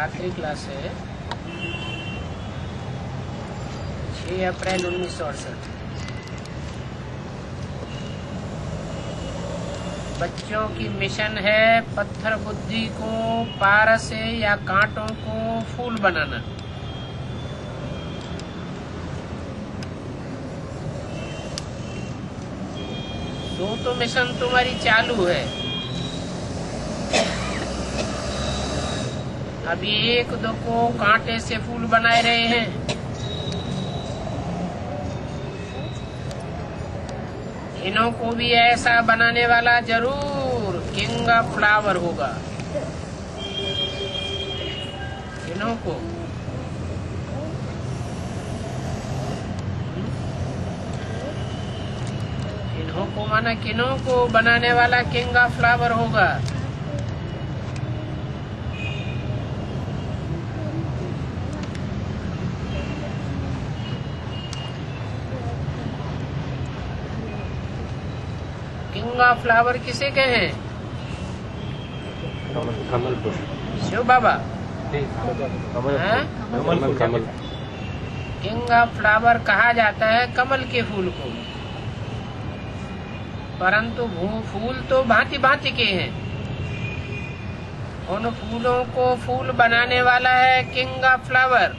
रात्रि क्लास है 6 अप्रैल 1968। बच्चों की मिशन है पत्थर बुद्धि को पारस से या कांटों को फूल बनाना। तो मिशन तुम्हारी चालू है। अभी एक दो को कांटे से फूल बनाए रहे हैं। इन्हों को भी ऐसा बनाने वाला जरूर किंग ऑफ फ्लावर होगा। इन्हों को माना किन्हों को बनाने वाला किंग ऑफ फ्लावर होगा। किंग ऑफ फ्लावर किसे कहें? कमल पुष्प। शिव बाबा कमल। किंग ऑफ फ्लावर कहा जाता है कमल के फूल को, परंतु फूल तो भांति भांति के हैं। उन फूलों को फूल बनाने वाला है किंग ऑफ फ्लावर।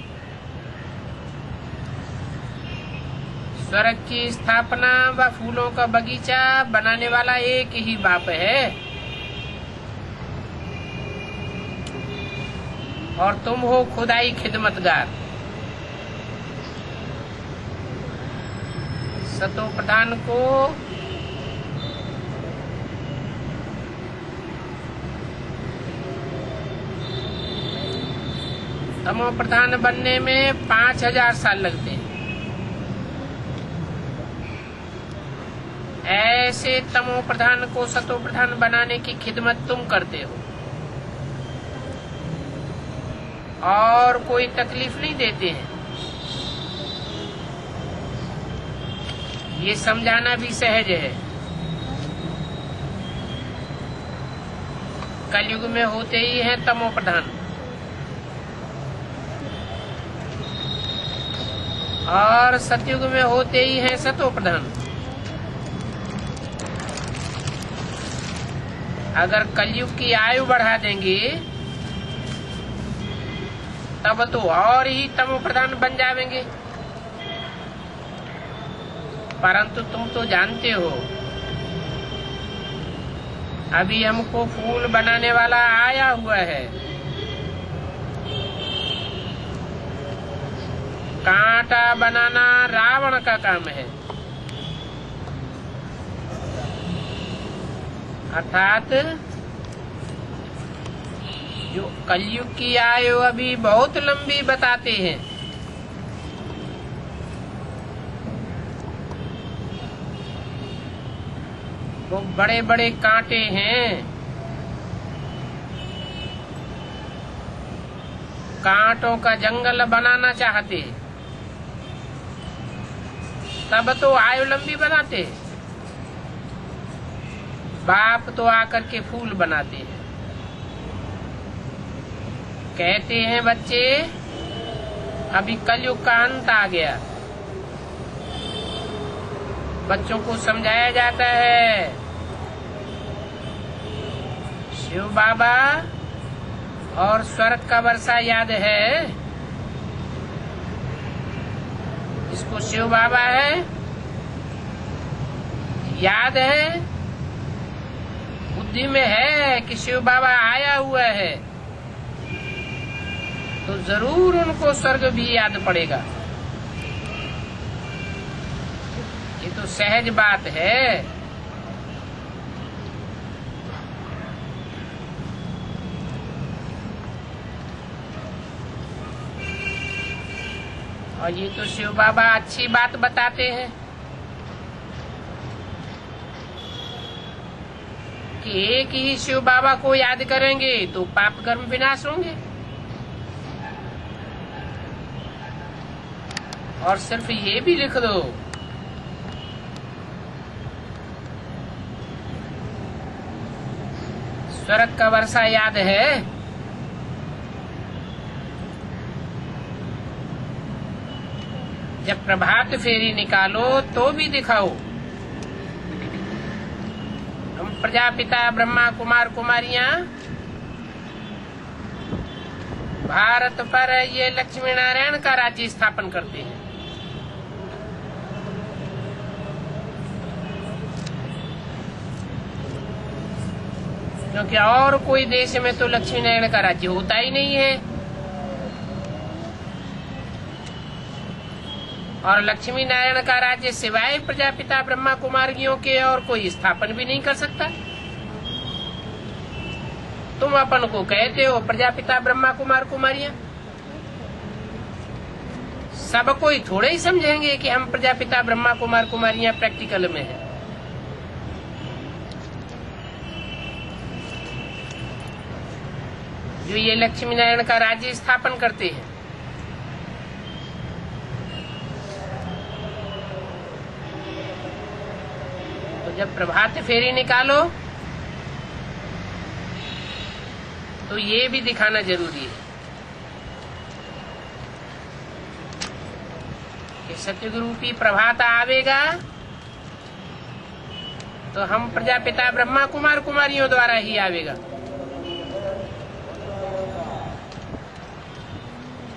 स्वर्ग की स्थापना व फूलों का बगीचा बनाने वाला एक ही बाप है। और तुम हो खुदाई खिदमतगार। सतो प्रधान को तमो प्रधान बनने में 5000 साल लगते हैं। ऐसे तमो प्रधान को सतो प्रधान बनाने की खिदमत तुम करते हो और कोई तकलीफ नहीं देते हैं। ये समझाना भी सहज है। कलयुग में होते ही है तमो प्रधान और सतयुग में होते ही है सतो प्रधान। अगर कलयुग की आयु बढ़ा देंगे तब तो और ही तमो प्रधान बन जाएंगे। परंतु तुम तो जानते हो अभी हमको फूल बनाने वाला आया हुआ है। कांटा बनाना रावण का काम है, अर्थात जो कलयुग की आयु अभी बहुत लंबी बताते हैं। वो बड़े बड़े कांटे हैं। कांटों का जंगल बनाना चाहते हैं तब तो आयु लंबी बनाते। बाप तो आकर के फूल बनाते हैं। कहते हैं बच्चे अभी कलयुग का अंत आ गया। बच्चों को समझाया जाता है शिव बाबा और स्वर्ग का वर्षा याद है। इसको शिव बाबा है याद है, बुद्धि में है कि शिव बाबा आया हुआ है, तो जरूर उनको स्वर्ग भी याद पड़ेगा। ये तो सहज बात है। और ये तो शिव बाबा अच्छी बात बताते हैं कि एक ही शिव बाबा को याद करेंगे तो पाप कर्म विनाश होंगे। और सिर्फ ये भी लिख दो स्वर्ग का वर्षा याद है जब प्रभात फेरी निकालो तो भी दिखाओ। हम प्रजापिता ब्रह्मा कुमार कुमारियां भारत पर ये लक्ष्मी नारायण का राज्य स्थापन करते हैं। क्योंकि और कोई देश में तो लक्ष्मी नारायण का राज्य होता ही नहीं है, और लक्ष्मी नारायण का राज्य सिवाय प्रजापिता ब्रह्मा कुमारियों के और कोई स्थापन भी नहीं कर सकता। तुम अपन को कहते हो प्रजापिता ब्रह्मा कुमार कुमारियां, सब कोई थोड़े ही समझेंगे कि हम प्रजापिता ब्रह्मा कुमार कुमारियां प्रैक्टिकल में हैं। जो ये लक्ष्मी नारायण का राज्य स्थापन करते हैं। तो जब प्रभात फेरी निकालो तो ये भी दिखाना जरूरी है कि सतयुग रूपी प्रभात आवेगा तो हम प्रजापिता ब्रह्मा कुमार कुमारियों द्वारा ही आवेगा।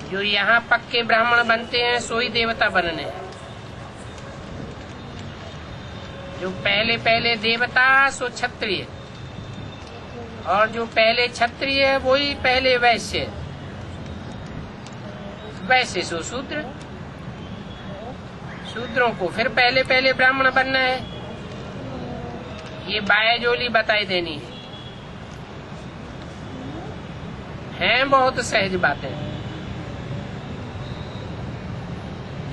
जो यहाँ पक्के ब्राह्मण बनते हैं सोई देवता बनने हैं। जो पहले पहले देवता सो क्षत्रिय, और जो पहले क्षत्रिय है वही पहले वैश्य, वैश्य सो शूद्र, शूद्रों को फिर पहले पहले ब्राह्मण बनना है। ये बायाजोली बताई देनी है बहुत सहज बातें।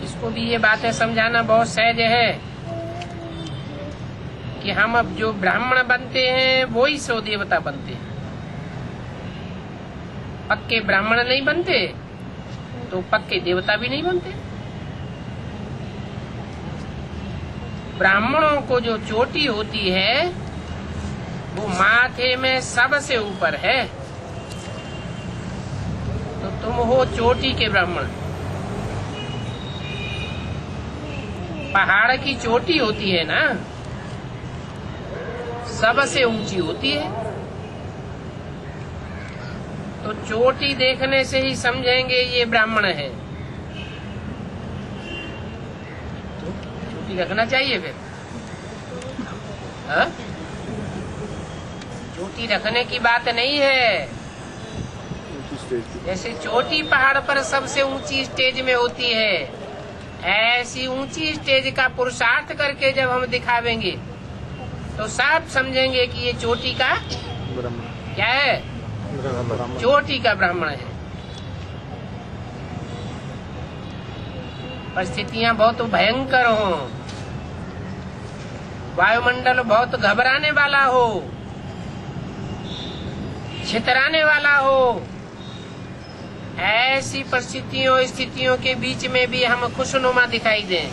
इसको भी ये बातें समझाना बहुत सहज है कि हम अब जो ब्राह्मण बनते हैं वो ही सो देवता बनते हैं। पक्के ब्राह्मण नहीं बनते तो पक्के देवता भी नहीं बनते। ब्राह्मणों को जो चोटी होती है वो माथे में सबसे ऊपर है, तो तुम हो चोटी के ब्राह्मण। पहाड़ की चोटी होती है ना, सबसे ऊंची होती है, तो चोटी देखने से ही समझेंगे ये ब्राह्मण है। तो चोटी रखना चाहिए फिर। हाँ? चोटी रखने की बात नहीं है। जैसे चोटी पहाड़ पर सबसे ऊंची स्टेज में होती है, ऐसी ऊंची स्टेज का पुरुषार्थ करके जब हम दिखावेंगे तो सब समझेंगे कि ये चोटी का क्या है, चोटी का ब्राह्मण है। परिस्थितियां बहुत भयंकर हो, वायुमंडल बहुत घबराने वाला हो, छितराने वाला हो, ऐसी परिस्थितियों स्थितियों के बीच में भी हम खुशनुमा दिखाई दें,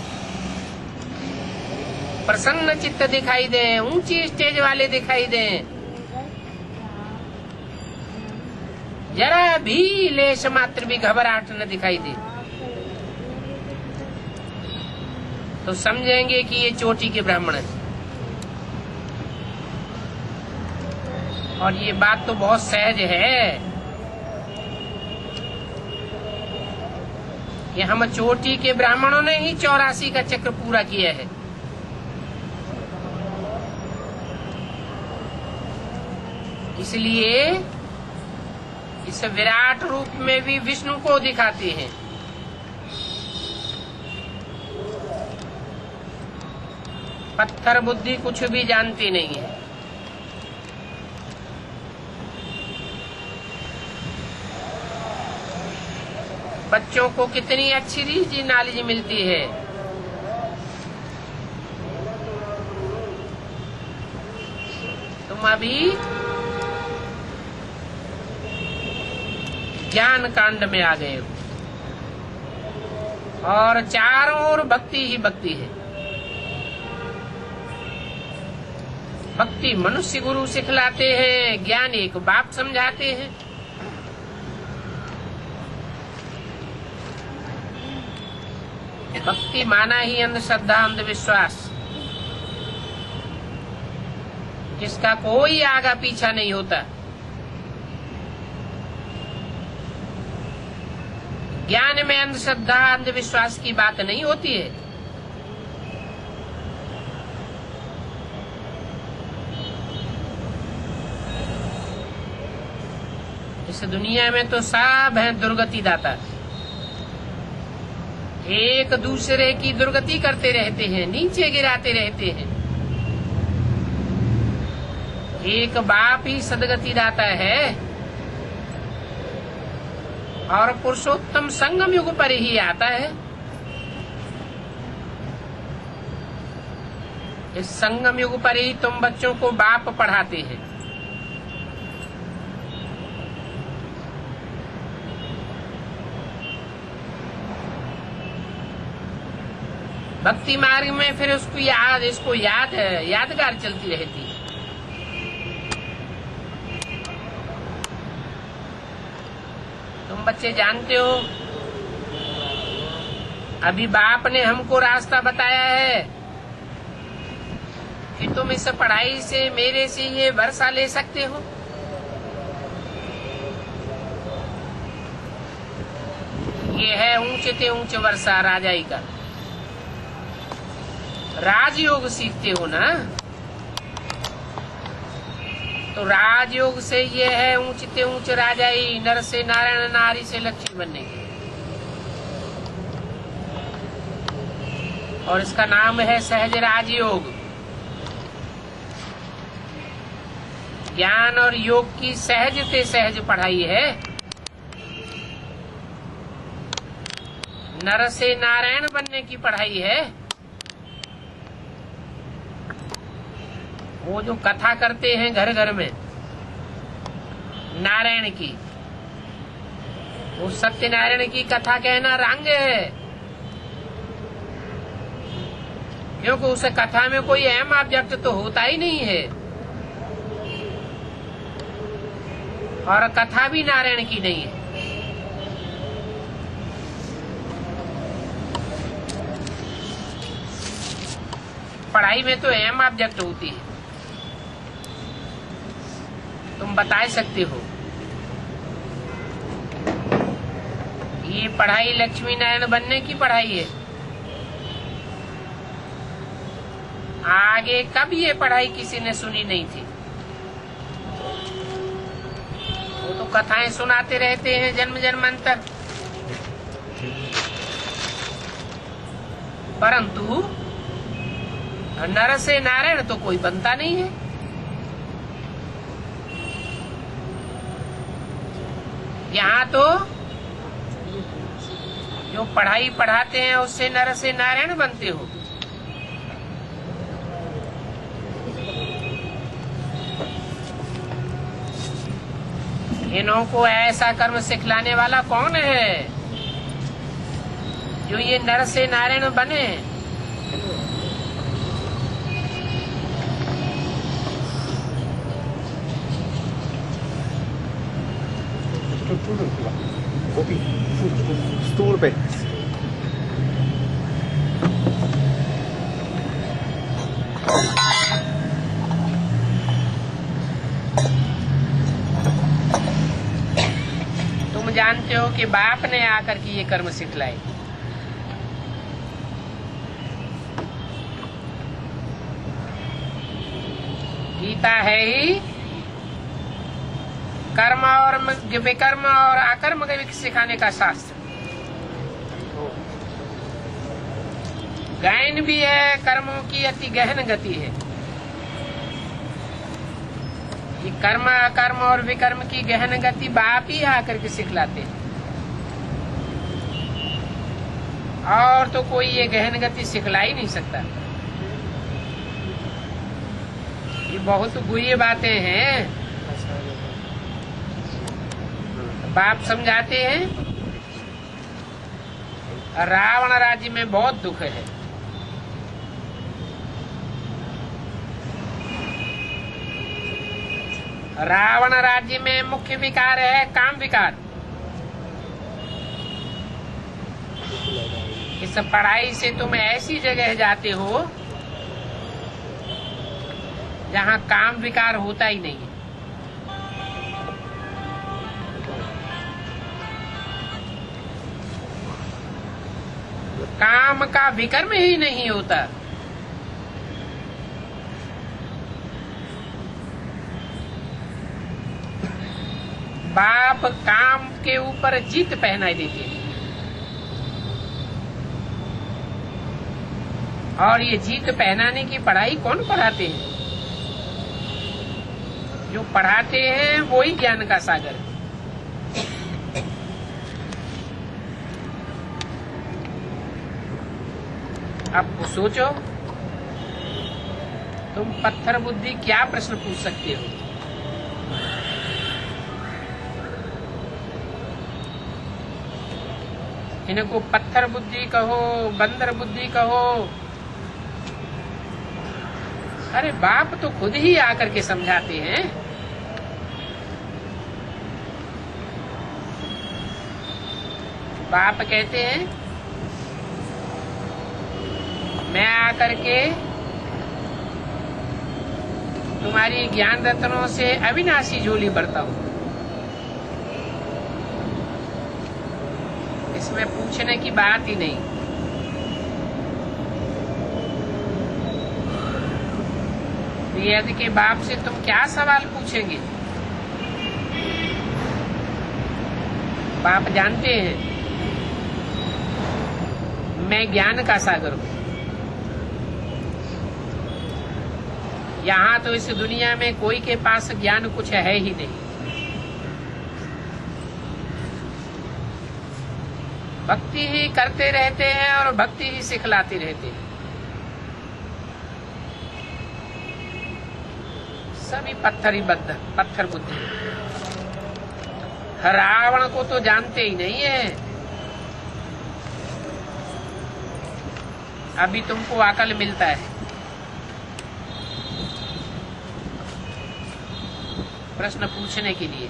प्रसन्न चित्त दिखाई दें, ऊंची स्टेज वाले दिखाई दें, जरा भी लेश मात्र भी घबराहट न दिखाई दे, तो समझेंगे कि ये चोटी के ब्राह्मण है। और ये बात तो बहुत सहज है कि हम चोटी के ब्राह्मणों ने ही 84 का चक्र पूरा किया है। इसलिए इस विराट रूप में भी विष्णु को दिखाते हैं। पत्थर बुद्धि कुछ भी जानती नहीं है। बच्चों को कितनी अच्छी रीति नॉलेज मिलती है। तुम अभी ज्ञान कांड में आ गए हो और चारों ओर भक्ति ही भक्ति है। भक्ति मनुष्य गुरु सिखलाते हैं, ज्ञान एक बाप समझाते हैं। भक्ति माना ही अंधश्रद्धा अंधविश्वास, जिसका कोई आगा पीछा नहीं होता। ज्ञान में अंधश्रद्धा अंधविश्वास की बात नहीं होती है। इस दुनिया में तो सब हैं दुर्गति दाता, एक दूसरे की दुर्गति करते रहते हैं, नीचे गिराते रहते हैं। एक बाप ही सदगति दाता है और पुरुषोत्तम संगम युग पर ही आता है। इस संगम युग पर ही तुम बच्चों को बाप पढ़ाते हैं। भक्ति मार्ग में फिर इसको याद है, यादगार चलती रहती है। तुम बच्चे जानते हो, अभी बाप ने हमको रास्ता बताया है कि तुम इस पढ़ाई से मेरे से ये भरोसा ले सकते हो। ये है ऊंचे ते ऊंचे वर्षा राजाई का। राजयोग सीखते हो ना, तो राजयोग से ये है ऊंचते ऊंच राजाई, नर से नारायण नारी से लक्ष्मी बनने की। और इसका नाम है सहज राजयोग। ज्ञान और योग की सहज से सहज पढ़ाई है। नर से नारायण बनने की पढ़ाई है। वो जो कथा करते हैं घर घर में नारायण की, वो सत्यनारायण की कथा कहना रंग है, क्योंकि उस कथा में कोई अहम ऑब्जेक्ट तो होता ही नहीं है और कथा भी नारायण की नहीं है। पढ़ाई में तो अहम ऑब्जेक्ट होती है, तुम बता सकते हो। ये पढ़ाई लक्ष्मी नारायण बनने की पढ़ाई है। आगे कब ये पढ़ाई किसी ने सुनी नहीं थी। वो तो कथाएं सुनाते रहते हैं जन्म जन्मांतर, परंतु नर से नारायण तो कोई बनता नहीं है। यहाँ तो जो पढ़ाई पढ़ाते हैं उससे नर से नारायण बनते हो। इन्हों को ऐसा कर्म सिखलाने वाला कौन है जो ये नर से नारायण बने। स्टूल पे तुम जानते हो कि बाप ने आकर के ये कर्म सिखलाए। गीता है ही कर्म और विकर्म और अकर्म के सिखाने का शास्त्र। गायन भी है, कर्मों की अति गहन गति है। ये कर्म अकर्म और विकर्म की गहन गति बाप ही आकर के सिखलाते हैं, और तो कोई ये गहन गति सिखला ही नहीं सकता। ये बहुत गुह्य बातें हैं। बाप समझाते हैं रावण राज्य में बहुत दुख है। रावण राज्य में मुख्य विकार है काम विकार। इस पढ़ाई से तुम ऐसी जगह जाते हो जहाँ काम विकार होता ही नहीं है। काम का विकर्म ही नहीं होता। बाप काम के ऊपर जीत पहनाई देते हैं और ये जीत पहनाने की पढ़ाई कौन पढ़ाते हैं? जो पढ़ाते हैं वो ही ज्ञान का सागर है। अब सोचो, तुम पत्थर बुद्धि क्या प्रश्न पूछ सकते हो? इनको पत्थर बुद्धि कहो, बंदर बुद्धि कहो, अरे बाप तो खुद ही आकर के समझाते हैं। बाप कहते हैं मैं आकर के तुम्हारी ज्ञान रत्नों से अविनाशी झोली भरता हूं। इसमें पूछने की बात ही नहीं। वेद के बाप से तुम क्या सवाल पूछेंगे? बाप जानते हैं मैं ज्ञान का सागर हूं। यहाँ तो इस दुनिया में कोई के पास ज्ञान कुछ है ही नहीं। भक्ति ही करते रहते हैं और भक्ति ही सिखलाते रहते हैं। सभी पत्थर बुद्धि। रावण को तो जानते ही नहीं है। अभी तुमको अकल मिलता है। प्रश्न पूछने के लिए।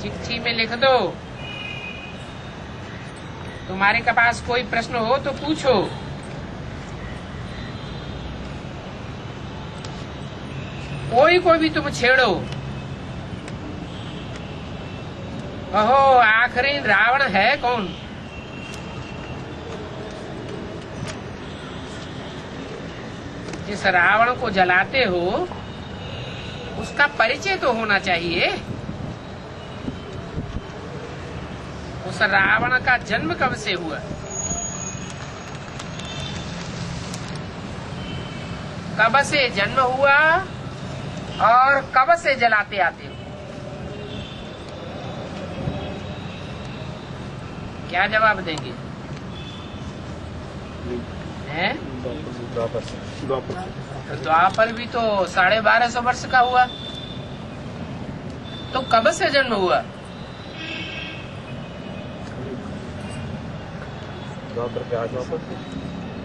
चिट्ठी में लिख दो, तुम्हारे के पास कोई प्रश्न हो तो पूछो। कोई भी तुम छेड़ो, कहो आखिरी रावण है कौन? जिस रावण को जलाते हो उसका परिचय तो होना चाहिए। उस रावण का जन्म कब से हुआ? कब से जन्म हुआ और कब से जलाते आते हो? क्या जवाब देंगे? हैं? द्वापर भी तो 1250 वर्ष का हुआ, तो कब से जन्म हुआ?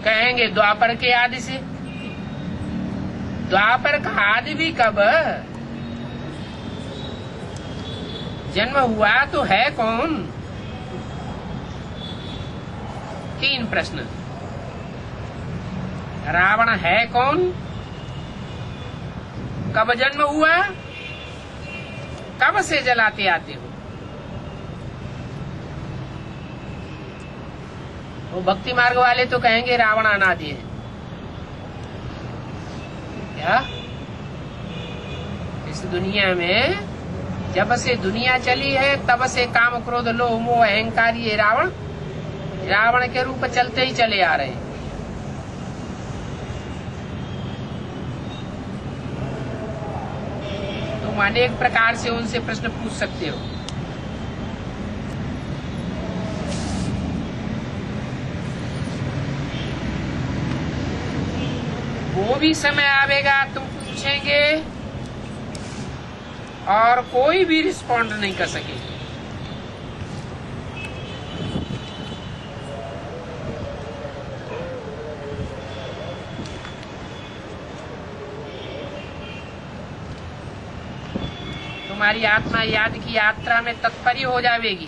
कहेंगे द्वापर के आदि से। द्वापर का आदि भी कब? जन्म हुआ तो है कौन? 3 प्रश्न। रावण है कौन? कब जन्म हुआ? कब से जलाते आते हो? वो भक्ति मार्ग वाले तो कहेंगे रावण अनादि है। क्या इस दुनिया में जब से दुनिया चली है तब से काम क्रोध लोभ मोह अहंकार ये रावण के रूप चलते ही चले आ रहे हैं। तुम अनेक प्रकार से उनसे प्रश्न पूछ सकते हो। वो भी समय आवेगा तुम पूछेंगे और कोई भी रिस्पॉन्ड नहीं कर सकेगा। तुम तुम्हारी आत्मा याद की यात्रा में तत्पर हो जाएगी।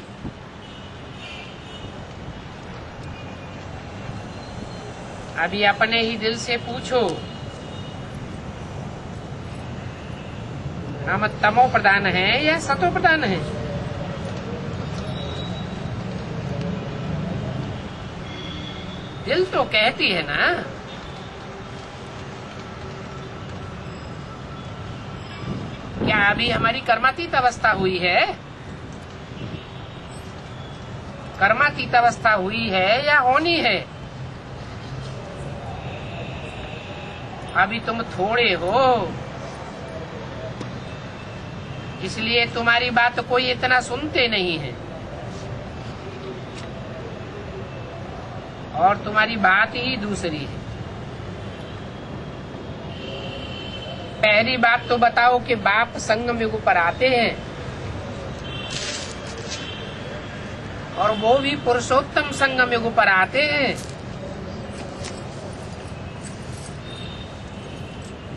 अभी अपने ही दिल से पूछो, हम तमो प्रधान हैं या सतो प्रधान हैं? दिल तो कहती है ना। क्या अभी हमारी कर्मातीत अवस्था हुई है? कर्मातीत अवस्था हुई है या होनी है? अभी तुम थोड़े हो, इसलिए तुम्हारी बात कोई इतना सुनते नहीं है, और तुम्हारी बात ही दूसरी है। पहली बात तो बताओ कि बाप संगम युग पर आते हैं, और वो भी पुरुषोत्तम संगम युग पर आते हैं।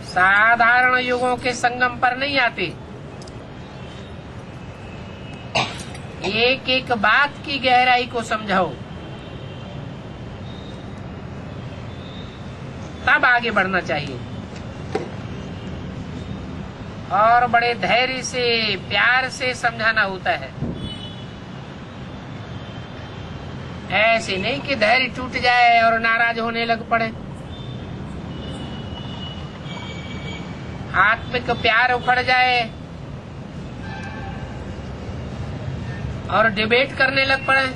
साधारण युगों के संगम पर नहीं आते। एक एक बात की गहराई को समझाओ, तब आगे बढ़ना चाहिए, और बड़े धैर्य से प्यार से समझाना होता है। ऐसे नहीं कि धैर्य टूट जाए और नाराज होने लग पड़े। आत्मिक प्यार उखड़ जाए और डिबेट करने लग पड़े।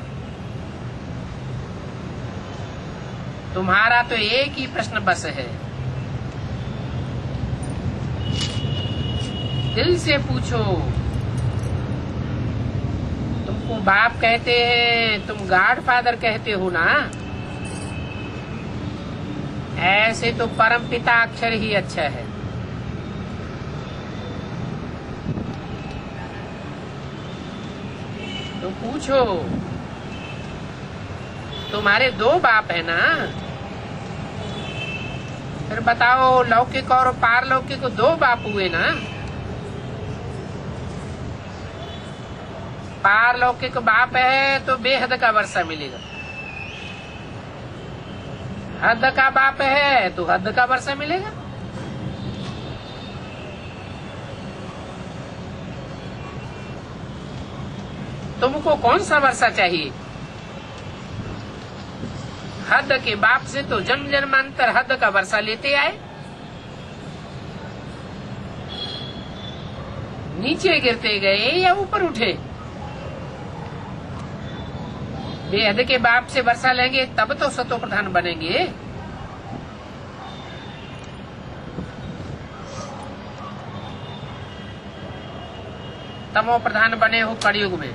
तुम्हारा तो एक ही प्रश्न बस है, दिल से पूछो। तुमको बाप कहते हैं, तुम गॉड फादर कहते हो ना, ऐसे तो परम पिता अक्षर ही अच्छा है। तो पूछो, तुम्हारे दो बाप है ना? फिर बताओ, लौकिक और पारलौकिक दो बाप हुए ना? पारलौकिक बाप है तो बेहद का वर्षा मिलेगा, हद का बाप है तो हद का वर्षा मिलेगा। तुमको कौन सा वर्षा चाहिए? हद के बाप से तो जन्म जन्मांतर हद का वर्षा लेते आए, नीचे गिरते गए या ऊपर उठे। बेहद के बाप से वर्षा लेंगे तब तो सतो प्रधान बनेंगे। तमो प्रधान बने हो कलयुग में।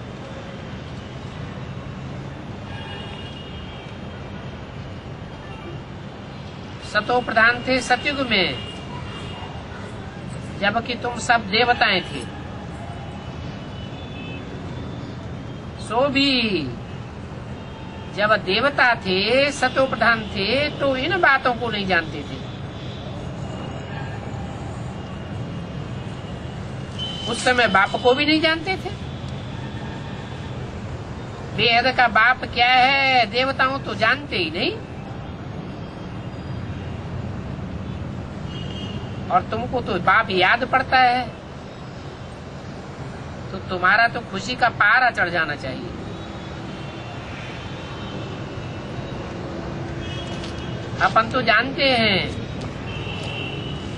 सतो प्रधान थे सतयुग में, जबकि तुम सब देवताएं थे। सो भी जब देवता थे, सतो प्रधान थे, तो इन बातों को नहीं जानते थे। उस समय बाप को भी नहीं जानते थे। बेहद का बाप क्या है देवताओं तो जानते ही नहीं, और तुमको तो बाप याद पड़ता है, तो तुम्हारा तो खुशी का पारा चढ़ जाना चाहिए। अपन तो जानते हैं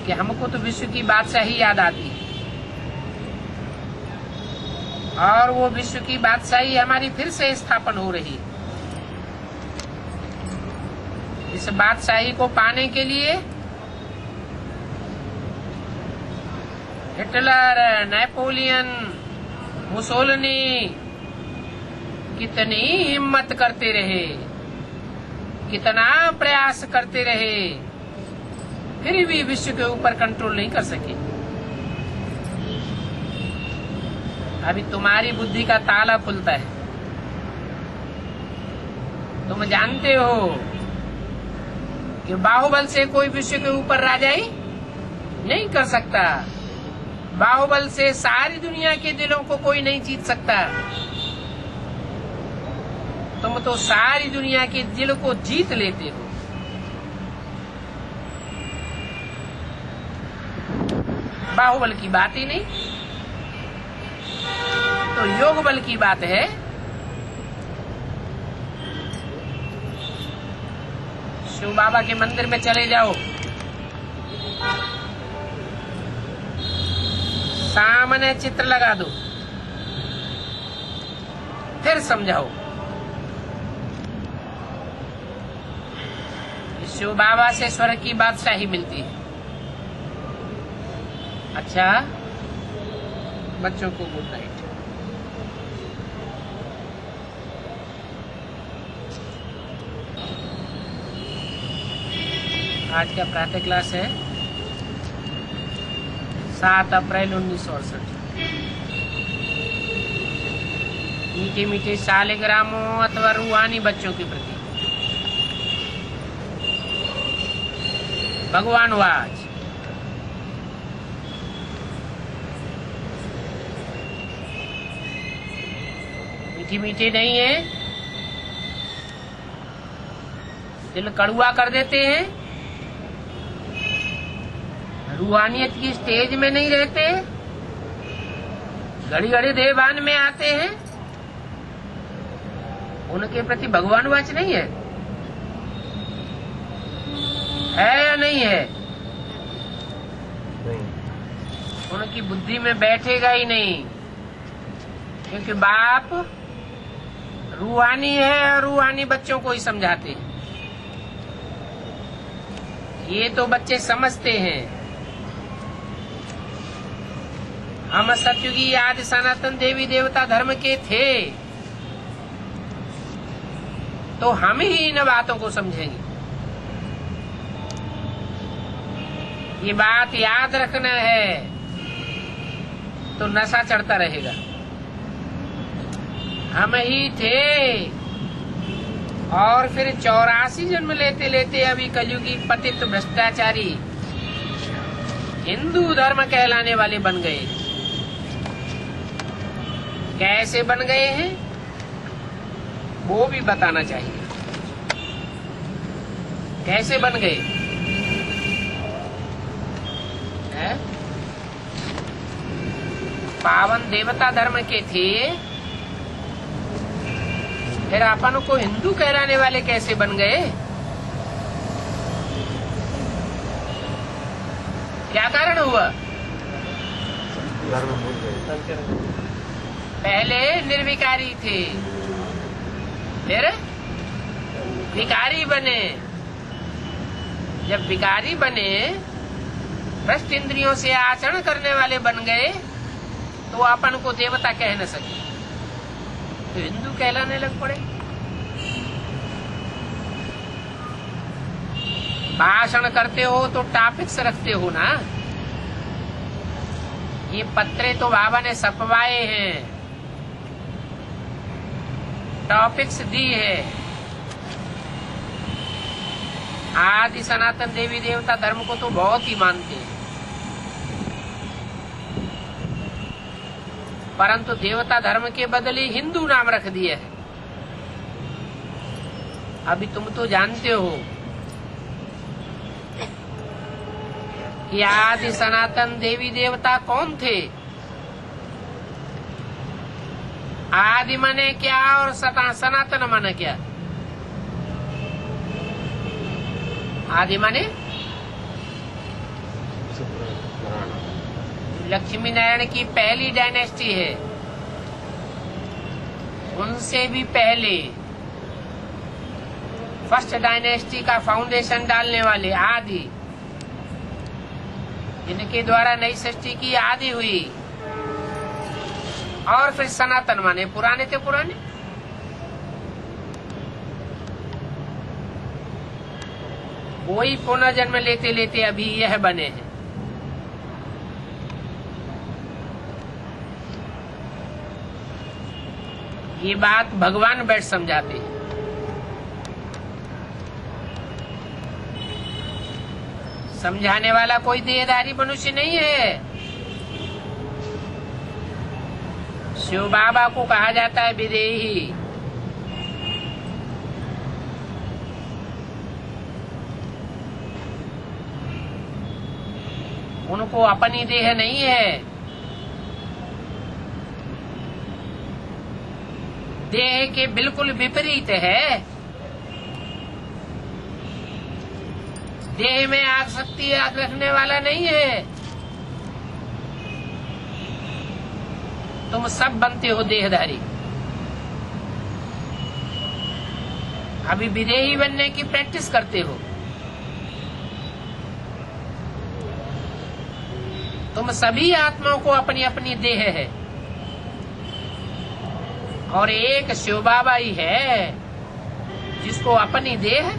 कि हमको तो विश्व की बादशाही याद आती है, और वो विश्व की बादशाही हमारी फिर से स्थापन हो रही है। इस बादशाही को पाने के लिए हिटलर, नेपोलियन, मुसोलिनी कितनी हिम्मत करते रहे, कितना प्रयास करते रहे, फिर भी विश्व के ऊपर कंट्रोल नहीं कर सके। अभी तुम्हारी बुद्धि का ताला खुलता है। तुम जानते हो कि बाहुबल से कोई विश्व के ऊपर राजाई नहीं कर सकता। बाहुबल से सारी दुनिया के दिलों को कोई नहीं जीत सकता। तुम तो सारी दुनिया के दिल को जीत लेते हो। बाहुबल की बात ही नहीं, तो योग बल की बात है। शिव बाबा के मंदिर में चले जाओ, सामने चित्र लगा दो, फिर समझाओ। शिव बाबा से स्वर्ग की बादशाही मिलती है। अच्छा, बच्चों को गुड नाइट। आज का प्रातः क्लास है 7 अप्रैल 1968। मीठे मीठे शालिग्रामों अथवा रूहानी बच्चों के प्रति भगवान वाच। मीठी मीठी नहीं है, दिल कड़ुआ कर देते हैं। रूहानियत की स्टेज में नहीं रहते, घड़ी घड़ी देवान में आते हैं। उनके प्रति भगवान वाच नहीं है या नहीं है? नहीं। उनकी बुद्धि में बैठेगा ही नहीं, क्योंकि बाप रूहानी है और रूहानी बच्चों को ही समझाते हैं। ये तो बच्चे समझते हैं। हम सतयुगी आदि सनातन देवी देवता धर्म के थे, तो हम ही इन बातों को समझेंगे। ये बात याद रखना है, तो नशा चढ़ता रहेगा। हम ही थे, और फिर 84 जन्म लेते लेते अभी कलयुगी पतित भ्रष्टाचारी हिंदू धर्म कहलाने वाले बन गए। कैसे बन गए हैं वो भी बताना चाहिए। कैसे बन गए हैं? पावन देवता धर्म के थे, फिर अपन को हिंदू कहलाने वाले कैसे बन गए? क्या कारण हुआ? धर्म भूल गए। पहले निर्विकारी थे, फिर विकारी बने। जब विकारी बने, भ्रष्ट इंद्रियों से आचरण करने वाले बन गए, तो अपन को देवता कह न सके, तो हिंदू कहलाने लग पड़े। भाषण करते हो तो टॉपिक्स रखते हो ना। ये पत्रे तो बाबा ने छपवाए हैं, टॉपिक्स दी है। आदि सनातन देवी देवता धर्म को तो बहुत ही मानते हैं, परंतु देवता धर्म के बदले हिंदू नाम रख दिया है। अभी तुम तो जानते हो कि आदि सनातन देवी देवता कौन थे। आदि माने क्या और सनातन माने क्या? आदि माने लक्ष्मी नारायण की पहली डायनेस्टी है, उनसे भी पहले फर्स्ट डायनेस्टी का फाउंडेशन डालने वाले आदि, जिनके द्वारा नई सृष्टि की आदि हुई। और फिर सनातन माने पुराने थे पुराने। वही पुनर्जन्म लेते लेते अभी यह बने हैं। ये बात भगवान बैठ समझाते हैं। समझाने वाला कोई देहधारी मनुष्य नहीं है। शिव बाबा को कहा जाता है विदेही। उनको अपनी देह नहीं है। देह के बिल्कुल विपरीत है। देह में आसक्ति रखने वाला नहीं है। तुम सब बनते हो देहधारी। अभी विदेही बनने की प्रैक्टिस करते हो। तुम सभी आत्माओं को अपनी अपनी देह है और एक शिव बाबा ही है जिसको अपनी देह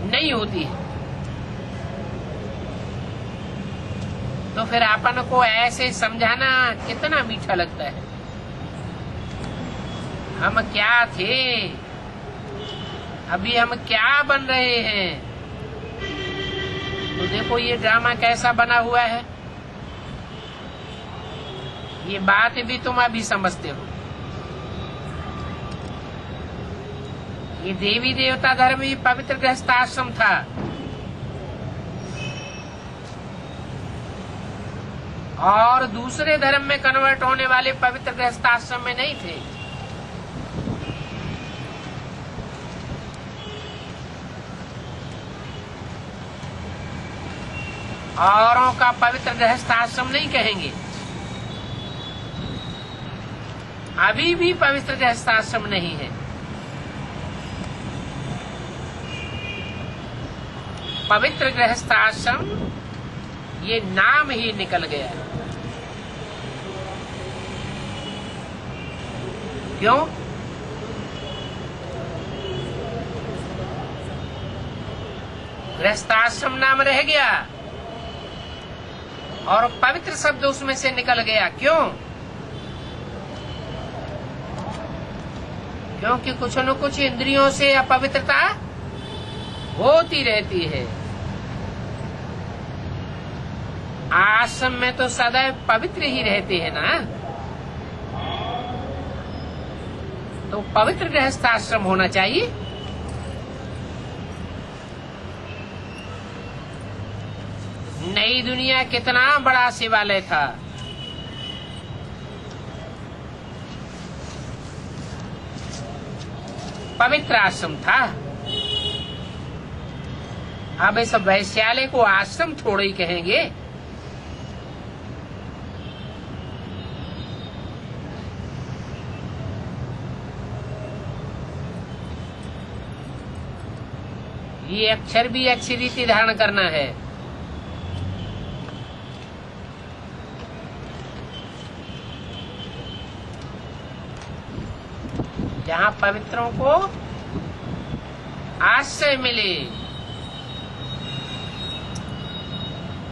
नहीं होती है। तो फिर अपन को ऐसे समझाना कितना मीठा लगता है। हम क्या थे, अभी हम क्या बन रहे हैं। तो देखो ये ड्रामा कैसा बना हुआ है। ये बात भी तुम अभी समझते हो। ये देवी देवता धर्म ही पवित्र गृहस्थाश्रम था। और दूसरे धर्म में कन्वर्ट होने वाले पवित्र गृहस्थाश्रम में नहीं थे। औरों का पवित्र गृहस्थाश्रम नहीं कहेंगे। अभी भी पवित्र गृहस्थाश्रम नहीं है। पवित्र गृहस्थाश्रम ये नाम ही निकल गया है। क्यों? गृहस्थाश्रम नाम रह गया और पवित्र शब्द उसमें से निकल गया। क्यों? क्योंकि कुछ न कुछ इंद्रियों से अपवित्रता होती रहती है। आश्रम में तो सदैव पवित्र ही रहते हैं ना। तो पवित्र गृहस्थाश्रम होना चाहिए। नई दुनिया कितना बड़ा शिवालय था। पवित्र आश्रम था। अब इस वैश्यालय को आश्रम थोड़ा ही कहेंगे। ये अक्षर भी अच्छी रीति धारण करना है। जहाँ पवित्रों को आश्रय मिले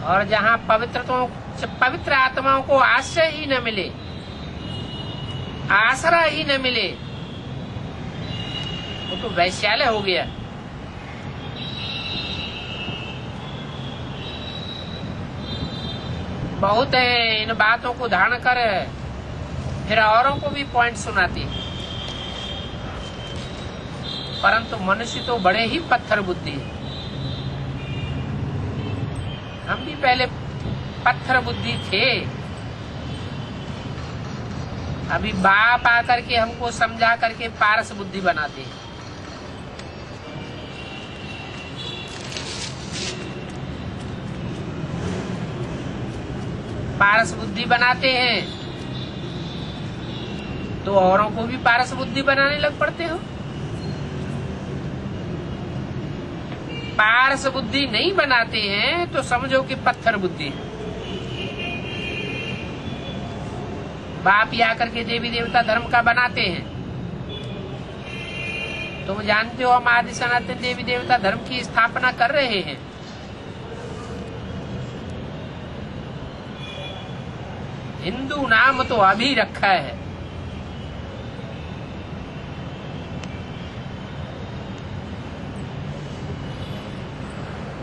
और जहाँ पवित्र आत्माओं को आश्रय ही न मिले, आसरा ही न मिले, वो तो वैश्यालय हो गया। बहुत है इन बातों को धारण कर फिर औरों को भी पॉइंट सुनाते, परंतु मनुष्य तो बड़े ही पत्थर बुद्धि है। हम भी पहले पत्थर बुद्धि थे। अभी बाप आकर के हमको समझा करके पारस बुद्धि बनाते हैं। पारस बुद्धि बनाते हैं तो औरों को भी पारस बुद्धि बनाने लग पड़ते हो। पारस बुद्धि नहीं बनाते हैं तो समझो कि पत्थर बुद्धि है। बाप या करके देवी देवता धर्म का बनाते हैं। तुम जानते हो हम आदि सनातन देवी देवता धर्म की स्थापना कर रहे हैं। हिंदू नाम तो अभी रखा है।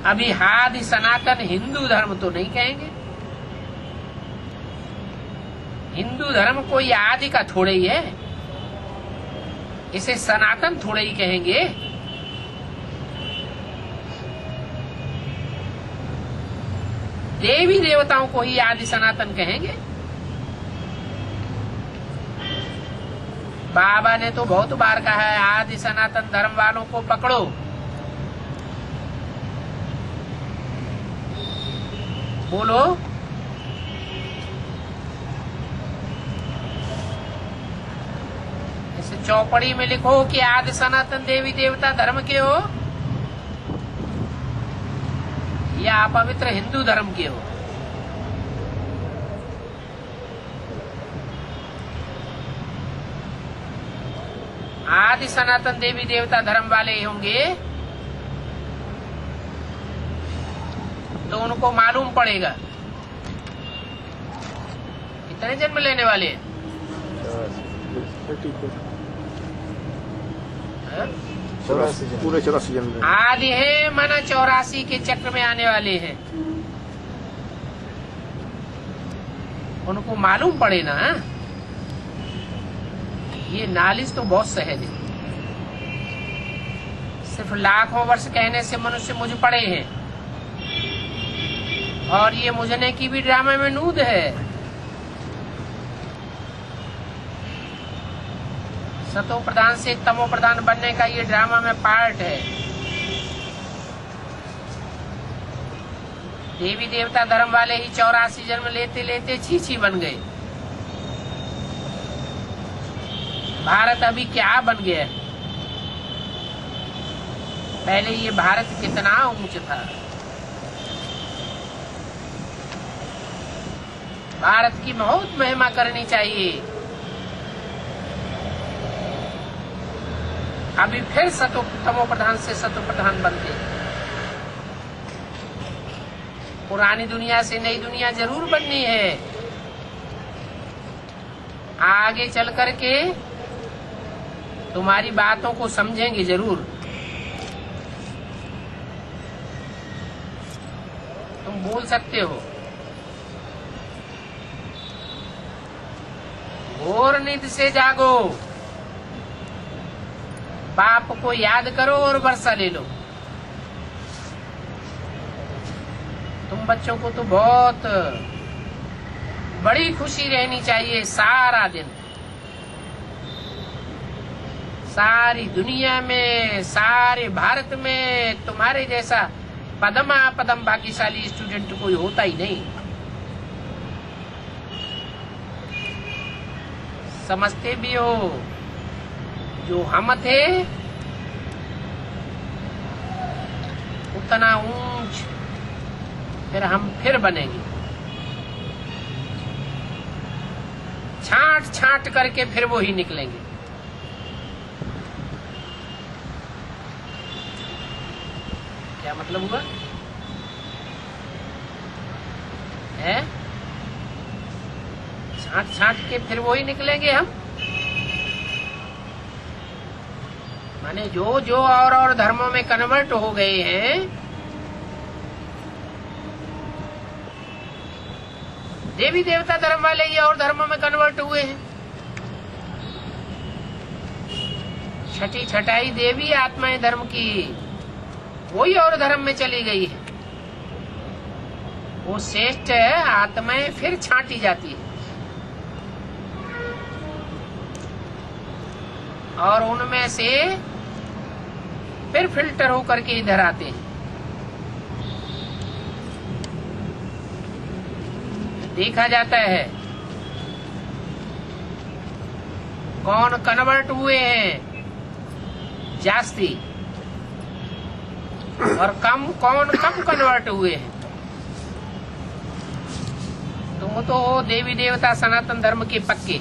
अभी आदि सनातन हिंदू धर्म तो नहीं कहेंगे। हिंदू धर्म कोई आदि का थोड़े ही है, इसे सनातन थोड़े ही कहेंगे। देवी देवताओं को ही आदि सनातन कहेंगे। बाबा ने तो बहुत बार कहा है, आदि सनातन धर्म वालों को पकड़ो। बोलो, इसे चौपड़ी में लिखो कि आदि सनातन देवी देवता धर्म के हो या पवित्र हिंदू धर्म के हो। आदि सनातन देवी देवता धर्म वाले ही होंगे तो उनको मालूम पड़ेगा कितने जन्म लेने वाले हैं। पूरे 84 जन्म। आदि है माना 84 के चक्र में आने वाले हैं, उनको मालूम पड़े ना। ये नॉलेज तो बहुत सहज है, सिर्फ लाखों वर्ष कहने से मनुष्य मुझ पड़े हैं, और ये मुझने की भी ड्रामा में नूद है। सतो प्रधान से तमो प्रधान बनने का ये ड्रामा में पार्ट है। देवी देवता धर्म वाले ही 84 जन्म लेते लेते छी बन गए। भारत अभी क्या बन गया? पहले ये भारत कितना ऊंच था। भारत की बहुत महिमा करनी चाहिए। अभी फिर तमो प्रधान से सतो प्रधान बनते। पुरानी दुनिया से नई दुनिया जरूर बननी है। आगे चल करके तुम्हारी बातों को समझेंगे जरूर। तुम बोल सकते हो, घोर नींद से जागो, बाप को याद करो और वर्षा ले लो। तुम बच्चों को तो बहुत बड़ी खुशी रहनी चाहिए सारा दिन। सारी दुनिया में, सारे भारत में तुम्हारे जैसा पदमा पदम भाग्यशाली स्टूडेंट कोई होता ही नहीं। समझते भी हो, जो हम थे उतना ऊंच फिर हम फिर बनेंगे। छांट छांट करके फिर वो ही निकलेंगे। क्या मतलब हुआ है? छांट छांट के फिर वो ही निकलेंगे हम। माने जो जो और धर्मों में कन्वर्ट हो गए हैं, देवी देवता धर्म वाले ये और धर्मों में कन्वर्ट हुए हैं। छठी छठाई देवी आत्माएं धर्म की वही और धर्म में चली गई है। वो श्रेष्ठ आत्माएं फिर छांटी जाती है और उनमें से फिर फिल्टर होकर के इधर आते हैं। देखा जाता है कौन कन्वर्ट हुए हैं जास्ती और कौन कम कन्वर्ट हुए हैं। तुम तो हो देवी देवता सनातन धर्म के पक्के।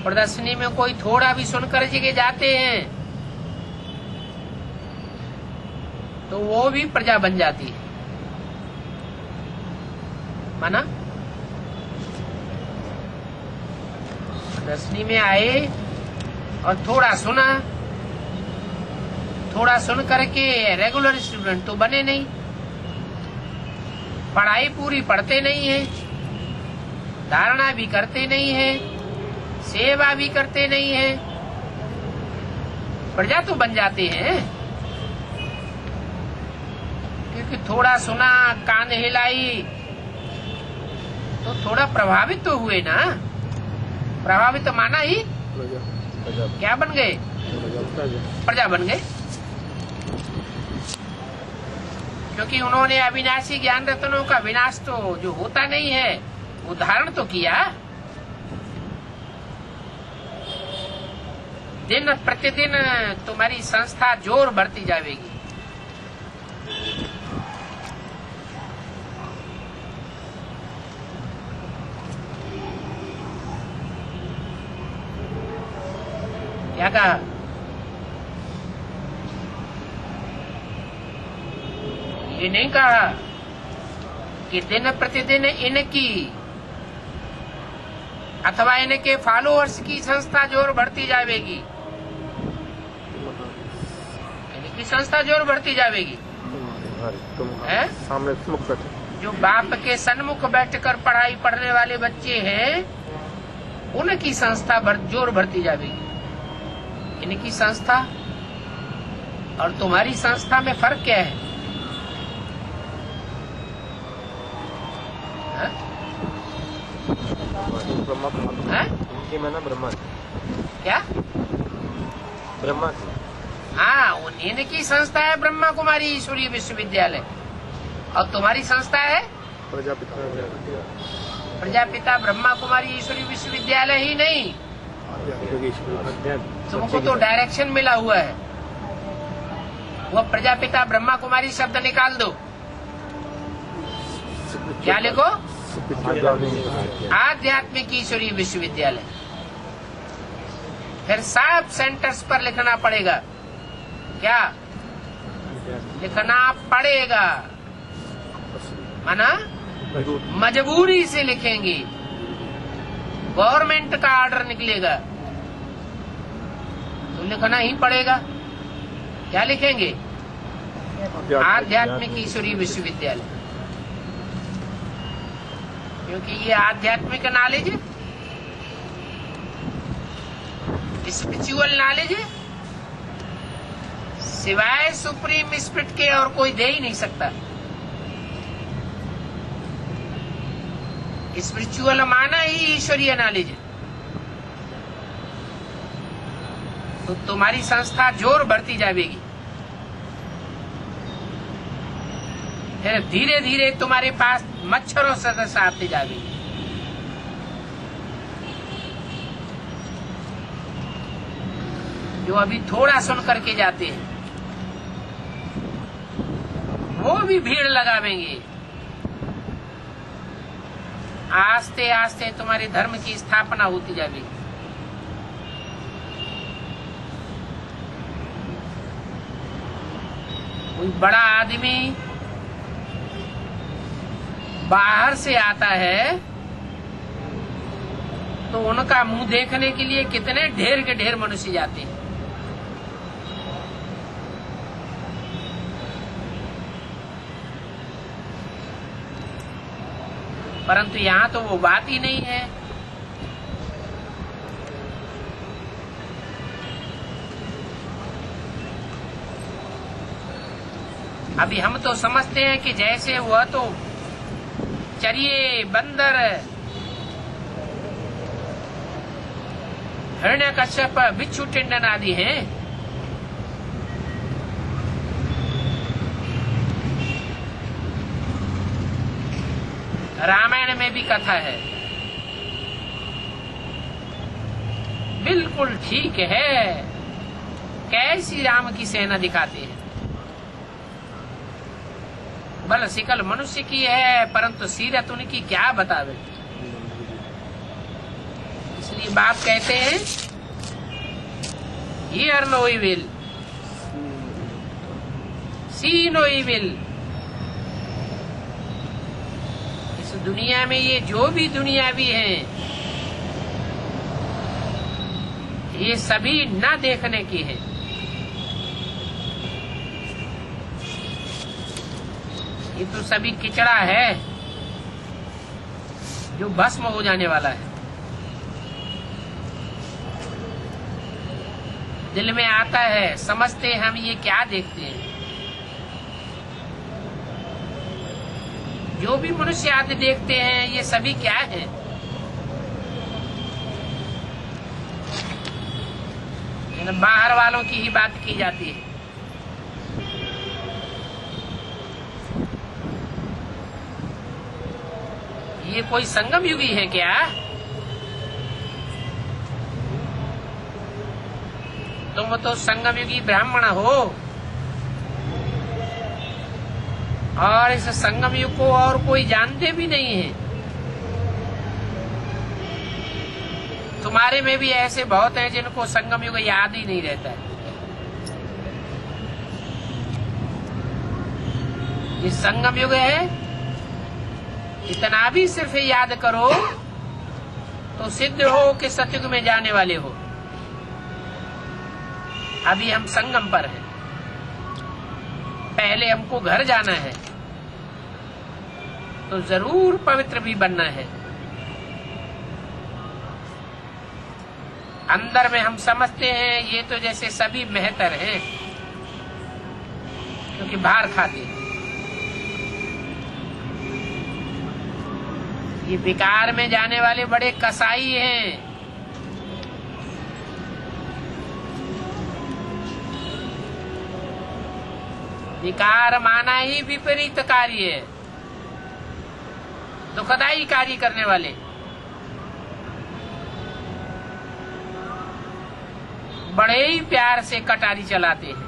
प्रदर्शनी में कोई थोड़ा भी सुनकर के जाते हैं तो वो भी प्रजा बन जाती है। माना प्रदर्शनी में आए और थोड़ा सुना, थोड़ा सुन करके रेगुलर स्टूडेंट तो बने नहीं पढ़ाई पूरी पढ़ते नहीं है, धारणा भी करते नहीं है, सेवा भी करते नहीं है, प्रजा तो बन जाते हैं क्योंकि थोड़ा सुना, कान हिलाई तो थोड़ा प्रभावित तो हुए ना। प्रभावित तो माना ही क्या बन गए, प्रजा बन गए, क्योंकि उन्होंने अविनाशी ज्ञान रत्नों का विनाश तो जो होता नहीं है वो धारण तो किया। दिन प्रतिदिन तुम्हारी संस्था जोर बढ़ती जाएगी। क्या कहा? ये नहीं कहा कि दिन प्रतिदिन इनकी अथवा इनके फॉलोअर्स की संस्था जोर बढ़ती जाएगी। इनकी संस्था जोर बढ़ती जाएगी। सामने मुख बैठे जो बाप के सन्मुख बैठकर पढ़ाई पढ़ने वाले बच्चे हैं उनकी संस्था जोर बढ़ती जाएगी। इनकी संस्था और तुम्हारी संस्था में फर्क क्या है? इनके में ना ब्रह्मा क्या? ब्रह्मा हाँ, इनकी संस्था है ब्रह्मा कुमारी ईश्वरीय विश्वविद्यालय और तुम्हारी संस्था है प्रजापिता ब्रह्मा कुमारी ईश्वरीय विश्वविद्यालय ही नहीं। तुमको तो डायरेक्शन मिला हुआ है, वो प्रजापिता ब्रह्मा कुमारी शब्द निकाल दो। क्या लिखो? आध्यात्मिक ईश्वरीय विश्वविद्यालय। फिर सब सेंटर्स पर लिखना पड़ेगा। क्या लिखना पड़ेगा? माना मजबूरी से लिखेंगे, गवर्नमेंट का ऑर्डर निकलेगा तो लिखना ही पड़ेगा। क्या लिखेंगे? आध्यात्मिक ईश्वरीय विश्वविद्यालय, क्योंकि ये आध्यात्मिक नॉलेज है, स्पिरिचुअल नॉलेज है, सिवाय सुप्रीम स्पिरिट के और कोई दे ही नहीं सकता। स्पिरिचुअल माना ही ईश्वरीय नॉलेज है। तो तुम्हारी संस्था जोर बढ़ती जाएगी। फिर धीरे धीरे तुम्हारे पास मच्छरों सदस्य आते जाएगी। जो अभी थोड़ा सुन करके जाते हैं वो भी भीड़ लगावेंगे। आस्ते आस्ते तुम्हारे धर्म की स्थापना होती जाएगी। कोई बड़ा आदमी बाहर से आता है तो उनका मुंह देखने के लिए कितने ढेर के ढेर मनुष्य जाते हैं। परंतु यहाँ तो वो बात ही नहीं है। अभी हम तो समझते हैं कि जैसे वह तो चरिए, बंदर, हिरण्यकश्यप, बिच्छू टिंडन आदि हैं। रामायण में भी कथा है, बिल्कुल ठीक है। कैसी राम की सेना दिखाते हैं। बल सिकल मनुष्य की है परंतु सीरत उनकी क्या बतावे। इसलिए बाप कहते हैं hear no evil, see no evil. इस दुनिया में ये जो भी दुनियावी हैं ये सभी न देखने की है। ये तो सभी किचड़ा है। जो भस्म हो जाने वाला है। दिल में आता है, समझते हम ये क्या देखते हैं। जो भी मनुष्य आदि देखते हैं ये सभी क्या है? बाहर वालों की ही बात की जाती है। ये कोई संगम युगी है क्या? तुम तो संगम युगी ब्राह्मण हो और इस संगम युग को और कोई जानते भी नहीं है। तुम्हारे में भी ऐसे बहुत हैं जिनको संगम युग याद ही नहीं रहता है। ये संगम युग है, इतना भी सिर्फ याद करो तो सिद्ध हो कि सतयुग में जाने वाले हो। अभी हम संगम पर हैं, पहले हमको घर जाना है तो जरूर पवित्र भी बनना है। अंदर में हम समझते हैं ये तो जैसे सभी मेहतर हैं क्योंकि बाहर खाते हैं। ये विकार में जाने वाले बड़े कसाई हैं। विकार माना ही विपरीत कार्य है, दुखदाई कार्य करने वाले। बड़े ही प्यार से कटारी चलाते हैं,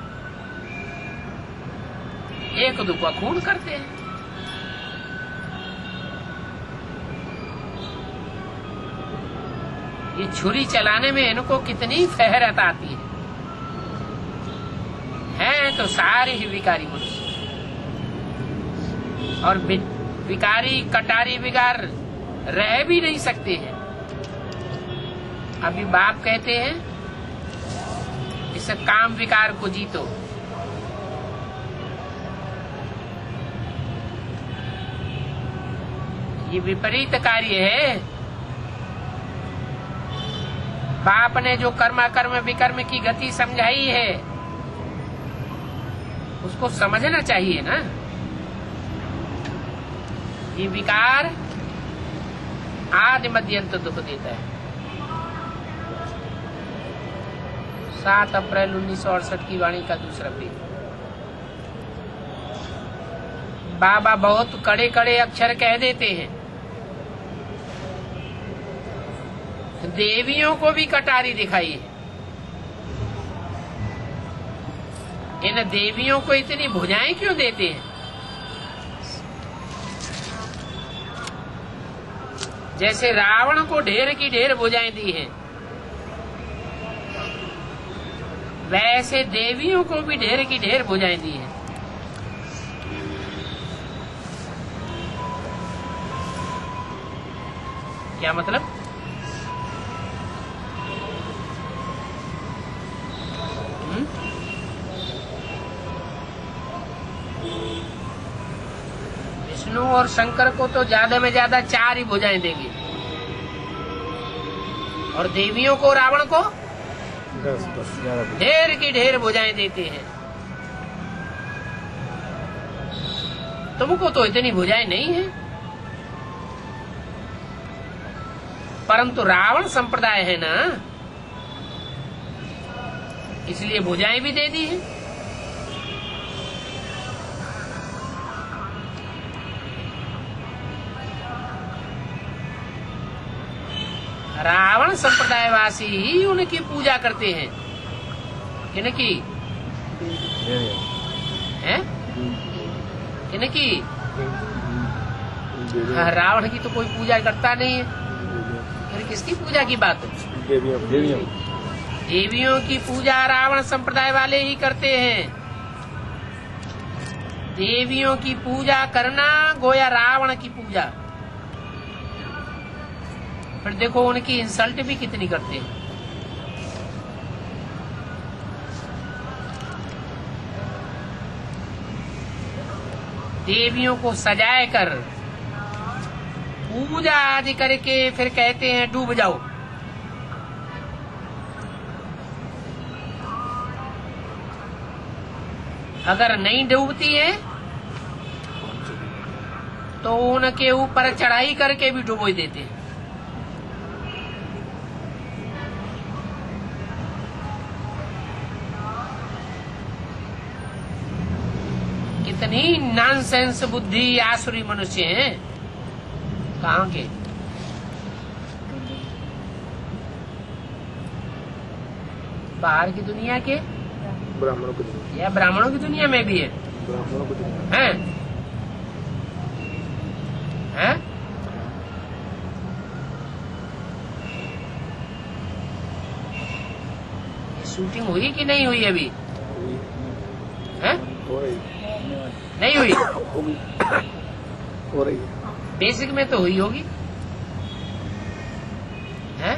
एक दो का खून करते हैं। ये छुरी चलाने में इनको कितनी फहरत आती है तो सारे ही विकारी मनुष्य। और विकारी कटारी बिगार रह भी नहीं सकते हैं। अभी बाप कहते हैं इस काम विकार को जीतो। ये विपरीत कार्य है। बाप ने जो कर्म कर्म विकर्म की गति समझाई है उसको समझना चाहिए ना। ये विकार आदि मध्यंत दुख देता है। 7 अप्रैल 1968 की वाणी का दूसरा पेज। बाबा बहुत कड़े कड़े अक्षर कह देते हैं। देवियों को भी कटारी दिखाई है। इन देवियों को इतनी भुजाएं क्यों देते हैं? जैसे रावण को ढेर की ढेर भुजाएं दी हैं, वैसे देवियों को भी ढेर की ढेर भुजाएं दी हैं। क्या मतलब? विष्णु और शंकर को तो ज्यादा में ज्यादा 4 ही भुजाएं देंगे और देवियों को रावण को 10 ढेर की ढेर भुजाएं देते हैं। तुमको तो इतनी भुजाएं नहीं है, परंतु रावण संप्रदाय है ना, इसलिए भुजाएं भी दे दी है। रावण संप्रदायवासी ही उनकी पूजा करते हैं। किनकी? हैं? किनकी? रावण की तो कोई पूजा करता नहीं है, फिर किसकी पूजा की बात है? देवियों की पूजा रावण संप्रदाय वाले ही करते हैं। देवियों की पूजा करना गोया रावण की पूजा। फिर देखो उनकी इंसल्ट भी कितनी करते हैं। देवियों को सजाए कर पूजा आदि करके फिर कहते हैं डूब जाओ। अगर नहीं डूबती है तो उनके ऊपर चढ़ाई करके भी डुबो देते हैं। कितनी नॉनसेंस बुद्धि आसुरी मनुष्य हैं। कहाँ के? बाहर की दुनिया के ब्राह्मणों की दुनिया, या ब्राह्मणों की दुनिया में भी है? ब्राह्मणों की दुनिया। हैं? हैं? ये शूटिंग हुई कि नहीं हुई अभी? हैं? हो रही नहीं हुई? होगी, हो रही है। बेसिक में तो हुई होगी। हैं?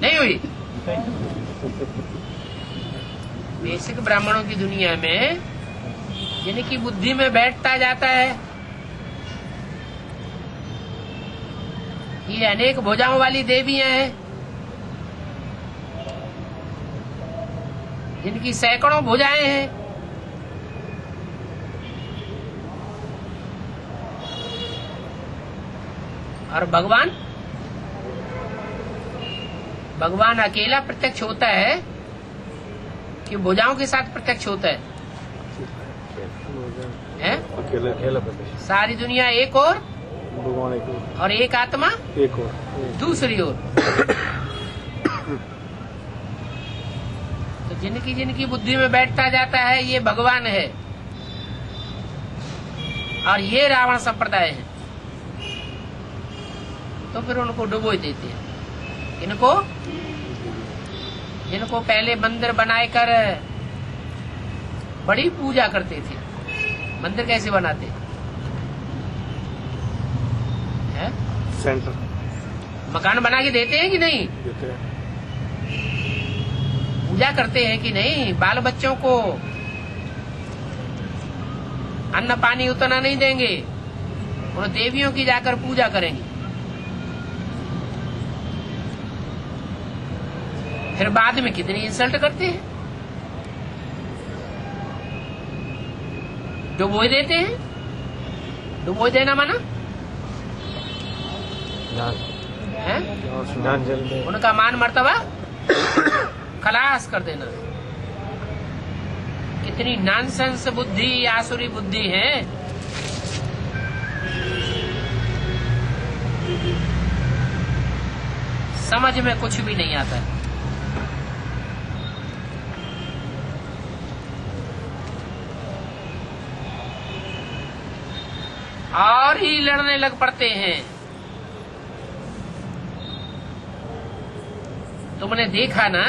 नहीं हुई? बेसिक ब्राह्मणों की दुनिया में जिनकी बुद्धि में बैठता जाता है ये अनेक भुजाओं वाली देवियां हैं, जिनकी सैकड़ों भुजाएं हैं। और भगवान अकेला प्रत्यक्ष होता है कि भुजाओं के साथ प्रत्यक्ष होता है? हैं? अकेले अकेला सारी दुनिया एक और भगवान एक और एक आत्मा एक और दूसरी ओर। तो जिनकी जिनकी बुद्धि में बैठता जाता है ये भगवान है और ये रावण संप्रदाय है। तो फिर उनको डुबो देते हैं। इनको जिनको पहले मंदिर बनाकर बड़ी पूजा करते थे। मंदिर कैसे बनाते हैं? सेंटर मकान बना के देते हैं कि नहीं? देते हैं। पूजा करते हैं कि नहीं? बाल बच्चों को अन्न पानी उतना नहीं देंगे, उन देवियों की जाकर पूजा करेंगे। फिर बाद में कितनी इंसल्ट करते हैं, डुबो देते हैं। डुबो देना माना है स्नान जल में उनका मान मर्तबा खलास कर देना। कितनी नॉनसेंस बुद्धि, आसुरी बुद्धि है। समझ में कुछ भी नहीं आता है। और ही लड़ने लग पड़ते हैं। तुमने देखा ना,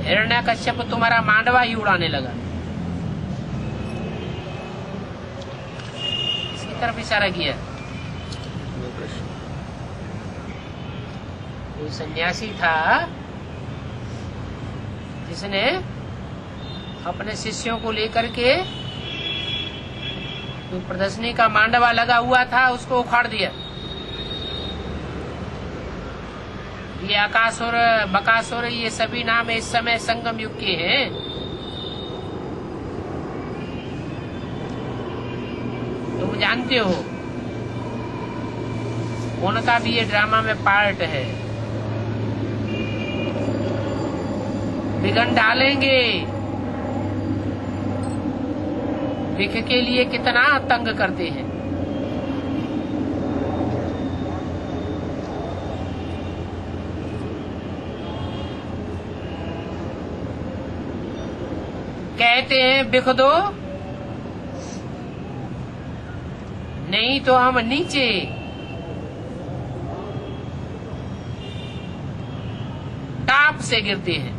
हिरण्यकश्यप तुम्हारा मांडवा ही उड़ाने लगा। इसकी तरफ इशारा किया। कोई सन्यासी था जिसने अपने शिष्यों को लेकर के तो प्रदर्शनी का मांडवा लगा हुआ था उसको उखाड़ दिया। ये अकासुर, बकासुर, ये सभी नाम इस समय संगम युग के हैं। तुम जानते हो उनका भी ये ड्रामा में पार्ट है। बिगन डालेंगे, भिख के लिए कितना तंग करते हैं। कहते हैं भिख दो, नहीं तो हम नीचे टाप से गिरते हैं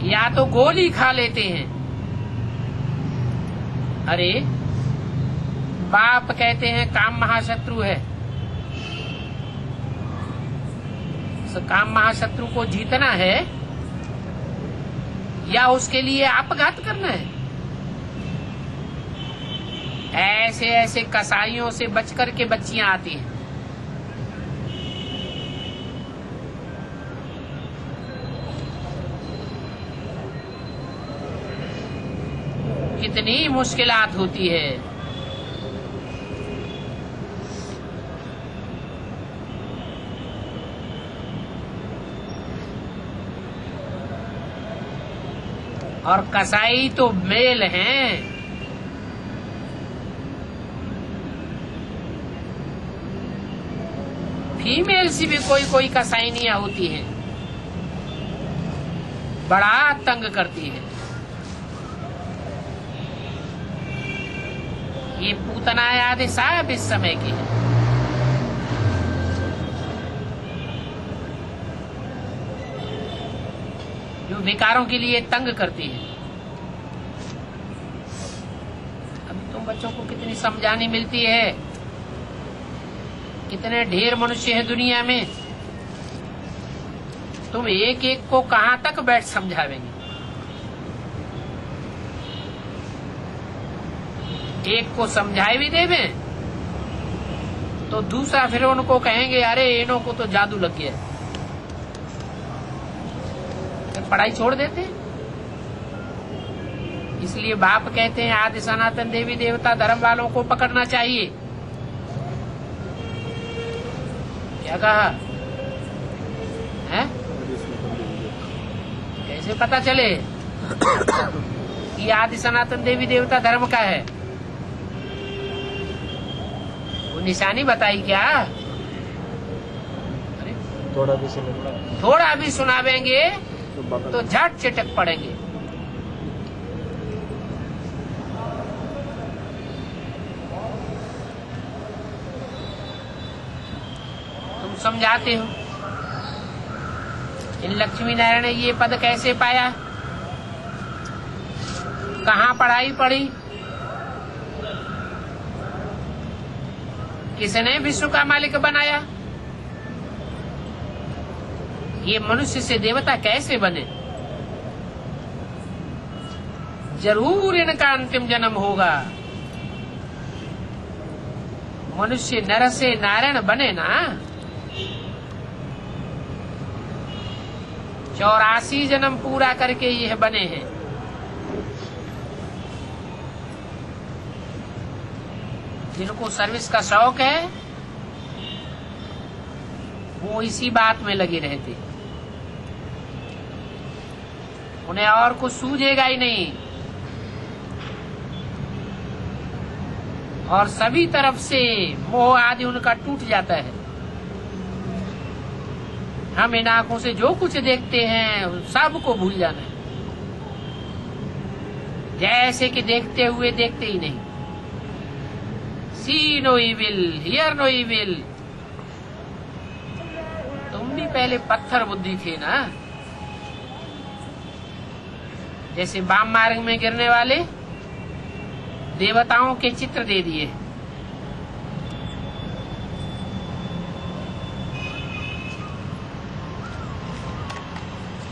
या तो गोली खा लेते हैं। अरे बाप कहते हैं काम महाशत्रु है। उस काम महाशत्रु को जीतना है या उसके लिए आपघात करना है? ऐसे ऐसे कसाईयों से बच करके बच्चियां आती हैं। कितनी मुश्किलात होती है। और कसाई तो मेल हैं। फीमेल से भी कोई कोई कसाईनियां होती हैं, बड़ा तंग करती है। ये पूतना आदि सब इस समय की है। जो विकारों के लिए तंग करती है। अभी तुम बच्चों को कितनी समझानी मिलती है। कितने ढेर मनुष्य हैं दुनिया में, तुम एक एक को कहां तक बैठ समझावेंगे। एक को समझाए भी देवे तो दूसरा फिर उनको कहेंगे अरे इन्हों को तो जादू लग गया, फिर पढ़ाई छोड़ देते। इसलिए बाप कहते हैं आदि सनातन देवी देवता धर्म वालों को पकड़ना चाहिए। क्या कहा है? कैसे पता चले कि आदि सनातन देवी देवता धर्म का है? वो निशानी बताई क्या? थोड़ा भी सुनावेंगे तो झट चिटक पड़ेंगे। तुम समझाते हो इन लक्ष्मी नारायण ने ये पद कैसे पाया, कहाँ पढ़ाई पढ़ी, किसने विश्व का मालिक बनाया, ये मनुष्य से देवता कैसे बने। जरूर इनका अंतिम जन्म होगा। मनुष्य नर से नारायण बने ना। 84 जन्म पूरा करके यह बने हैं। जिनको सर्विस का शौक है वो इसी बात में लगे रहते, उन्हें और कुछ सूझेगा ही नहीं। और सभी तरफ से मोह आदि उनका टूट जाता है। हम इन आंखों से जो कुछ देखते हैं सबको भूल जाना है, जैसे कि देखते हुए देखते ही नहीं। See no evil, hear no evil. तुम भी पहले पत्थर बुद्धि थे ना। जैसे वाम मार्ग में गिरने वाले देवताओं के चित्र दे दिए।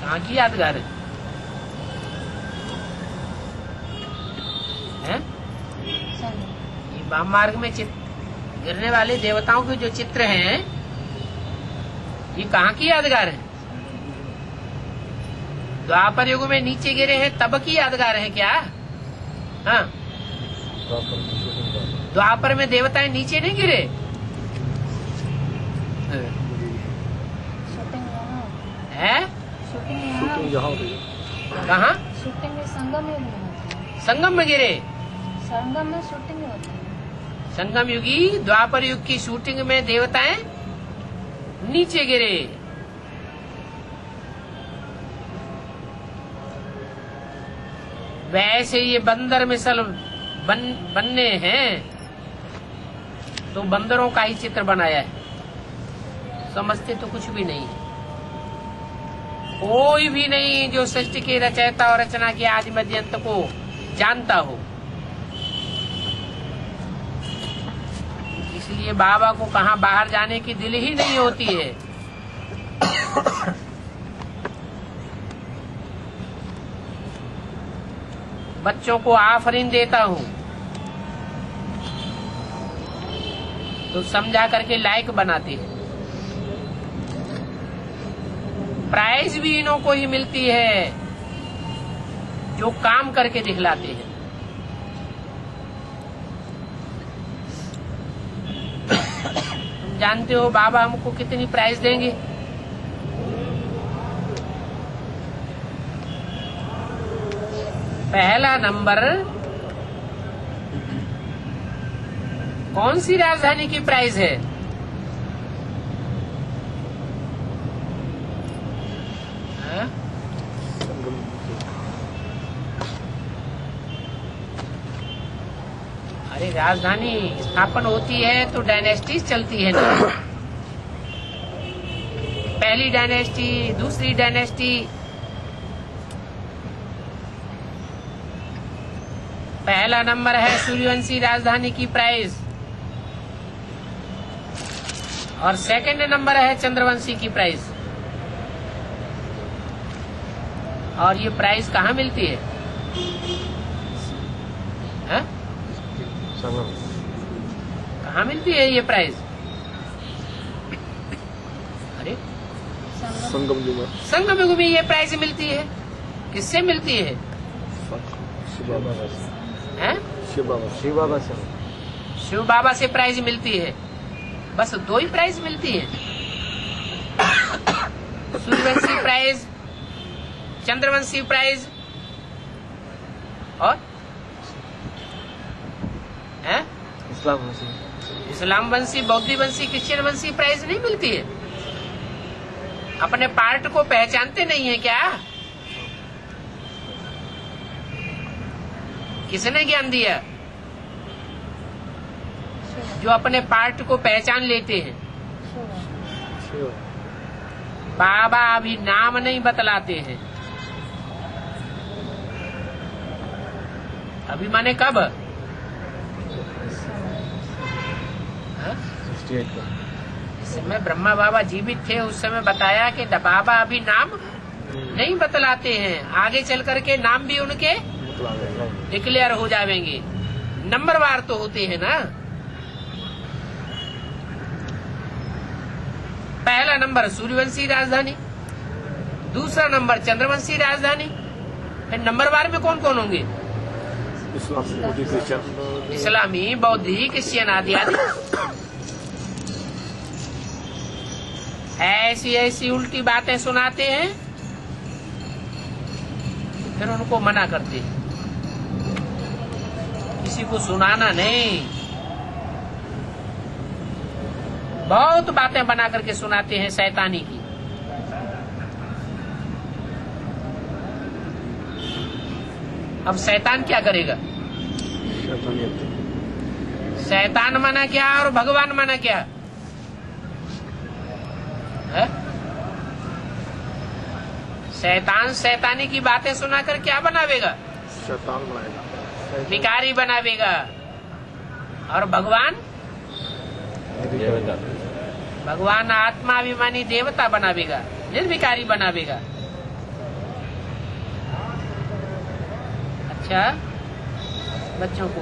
कहाँ की यादगार है? ये वाम मार्ग में गिरने वाले देवताओं के जो चित्र हैं ये कहाँ की यादगार है? द्वापर युग में नीचे गिरे हैं तब की यादगार है क्या? हाँ, द्वापर में देवताएं नीचे नहीं गिरे। है कहाँ? शूटिंग में संगम युग में होती है। संगम में गिरे। संगम में शूटिंग होती है। संगम युगी द्वापर युग की शूटिंग में देवताएं नीचे गिरे। वैसे ये बंदर मिसल बनने हैं तो बंदरों का ही चित्र बनाया है। समझते तो कुछ भी नहीं है। कोई भी नहीं जो सृष्टि के रचयिता और रचना के आदि मध्यंत को जानता हो। इसलिए बाबा को कहाँ बाहर जाने की दिल ही नहीं होती है। बच्चों को आफरीन देता हूँ, तो समझा करके लायक बनाते हैं। प्राइज भी इन्हों को ही मिलती है जो काम करके दिखलाते हैं। तुम जानते हो बाबा हमको कितनी प्राइज देंगे? पहला नंबर कौन सी राजधानी की प्राइज है? हाँ? अरे राजधानी स्थापन होती है तो डायनेस्टीज चलती है ना। पहली डायनेस्टी, दूसरी डायनेस्टी। पहला नंबर है सूर्यवंशी राजधानी की प्राइज और सेकंड नंबर है चंद्रवंशी की प्राइज। और ये प्राइज कहाँ मिलती है? हाँ? संगम। कहाँ मिलती है ये प्राइज? अरे संगम जुमा संगम युग में ये प्राइज मिलती है। किससे मिलती है? शिव बाबा हैं? शिव बाबा शिव बाबा से। शिव बाबा से प्राइज मिलती है। बस 2 ही प्राइज मिलती है, सूर्यवंशी प्राइज, चंद्रवंशी प्राइज और हैं? इस्लाम वंशी। इस्लाम वंशी, बौद्ध वंशी, क्रिश्चियन वंशी प्राइज नहीं मिलती है। अपने पार्ट को पहचानते नहीं है क्या? किसने ज्ञान दिया? जो अपने पार्ट को पहचान लेते हैं। शिव बाबा अभी नाम नहीं बतलाते हैं। अभी माने कब? हाँ? 68 का। इस समय ब्रह्मा बाबा जीवित थे, उस समय बताया कि बाबा अभी नाम नहीं बतलाते हैं। आगे चल करके नाम भी उनके डिक्लेयर हो जाएंगे। नंबरवार तो होते हैं ना। पहला नंबर सूर्यवंशी राजधानी, दूसरा नंबर चंद्रवंशी राजधानी। फिर नंबरवार में कौन कौन होंगे? इस्लाम बौद्ध क्रिश्चियन इस्लामी, बौद्धी, क्रिश्चियन आदि आदि। ऐसी ऐसी उल्टी बातें सुनाते हैं, फिर उनको मना करते हैं। किसी को सुनाना नहीं। बहुत बातें बना करके सुनाते हैं शैतानी की। अब शैतान क्या करेगा? शैतानियत शैतान माना क्या और भगवान माना क्या है? शैतान शैतानी की बातें सुनाकर क्या बनावेगा? शैतान बनाएगा। भिखारी बनावेगा। और भगवान? भगवान आत्माभिमानी देवता बनावेगा, निर्विकारी बनावेगा। अच्छा, बच्चों को